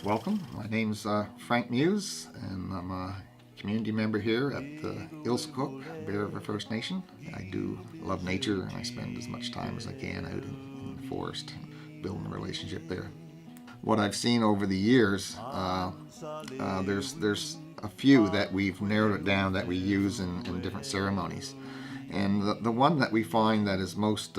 Welcome. My name's Frank Meuse, and I'm a community member here at the Ilsecook Bear River First Nation. I do love nature, and I spend as much time as I can out in the forest, building a relationship there. What I've seen over the years, there's a few that we've narrowed it down that we use in different ceremonies, and the one that we find that is most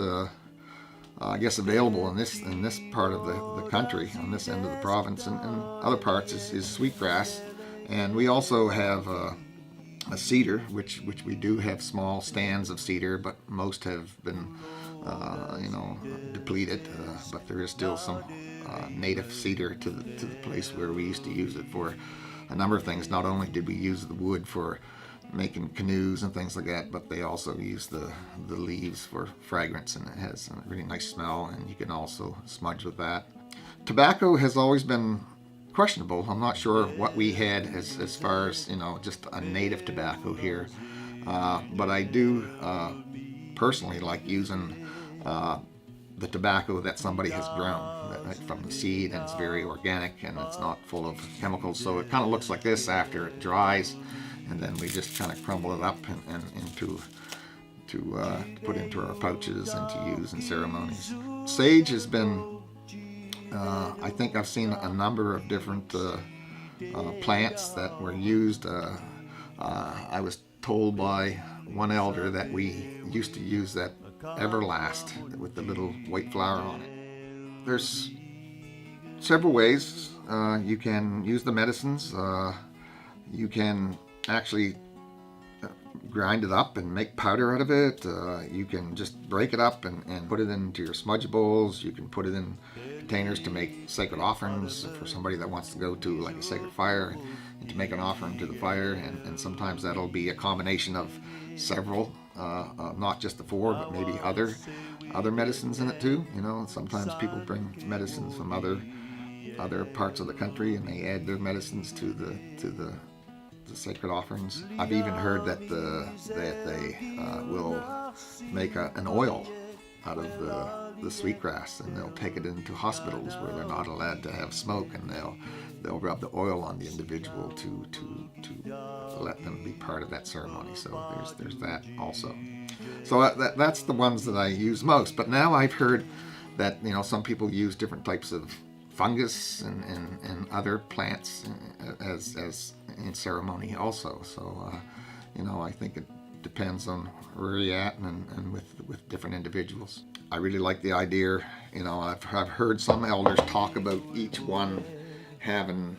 I guess available in this part of the country, on this end of the province, and other parts is sweetgrass, and we also have a cedar, which we do have small stands of cedar, but most have been depleted. But there is still some native cedar to the place where we used to use it for a number of things. Not only did we use the wood for making canoes and things like that, but they also use the leaves for fragrance, and it has a really nice smell, and you can also smudge with that. Tobacco has always been questionable. I'm not sure what we had as far as just a native tobacco here, but I do personally like using the tobacco that somebody has grown from the seed, and it's very organic and it's not full of chemicals. So it kind of looks like this after it dries, and then we just kind of crumble it up and to put into our pouches and to use in ceremonies. Sage has been, I think I've seen a number of different plants that were used. I was told by one elder that we used to use that Everlast with the little white flower on it. There's several ways you can use the medicines. You can actually grind it up and make powder out of it. You can just break it up and put it into your smudge bowls. You can put it in containers to make sacred offerings for somebody that wants to go to like a sacred fire and to make an offering to the fire. And sometimes that'll be a combination of several, not just the four, but maybe other medicines in it too. Sometimes people bring medicines from other parts of the country, and they add their medicines to the sacred offerings. I've even heard that they will make an oil out of the sweetgrass, and they'll take it into hospitals where they're not allowed to have smoke, and they'll rub the oil on the individual to let them be part of that ceremony. So there's that also. So that's the ones that I use most. But now I've heard that some people use different types of fungus and other plants as in ceremony also. So I think it depends on where you're at and with different individuals. I really like the idea. I've heard some elders talk about each one having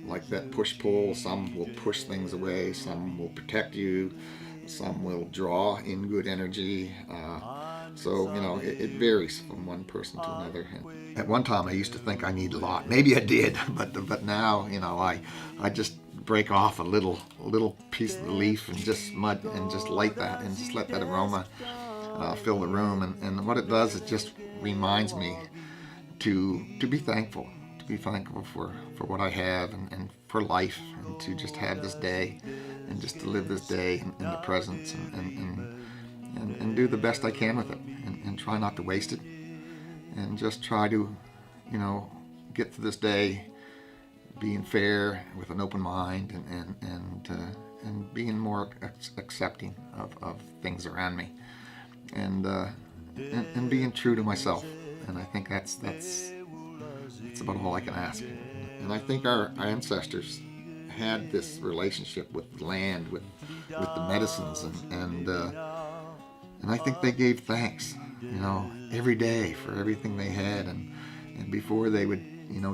like that push-pull. Some will push things away, some will protect you, some will draw in good energy. So it varies from one person to another. And at one time I used to think I needed a lot. Maybe I did, but now I just break off a little piece of the leaf and just mud and just light that and just let that aroma fill the room. And what it does, it just reminds me to be thankful. To be thankful for what I have and for life, and to just have this day and just to live this day in the presence and do the best I can with it, and try not to waste it, and just try to get to this day being fair with an open mind and being more accepting of things around me, and being true to myself. And I think that's about all I can ask. And I think our ancestors had this relationship with the land, with the medicines, and I think they gave thanks, every day for everything they had, and before they would,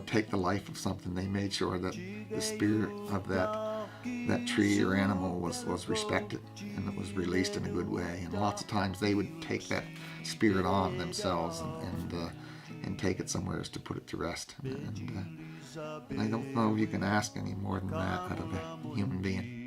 take the life of something, they made sure that the spirit of that tree or animal was respected, and it was released in a good way. And lots of times they would take that spirit on themselves and take it somewhere to put it to rest. And I don't know if you can ask any more than that out of a human being.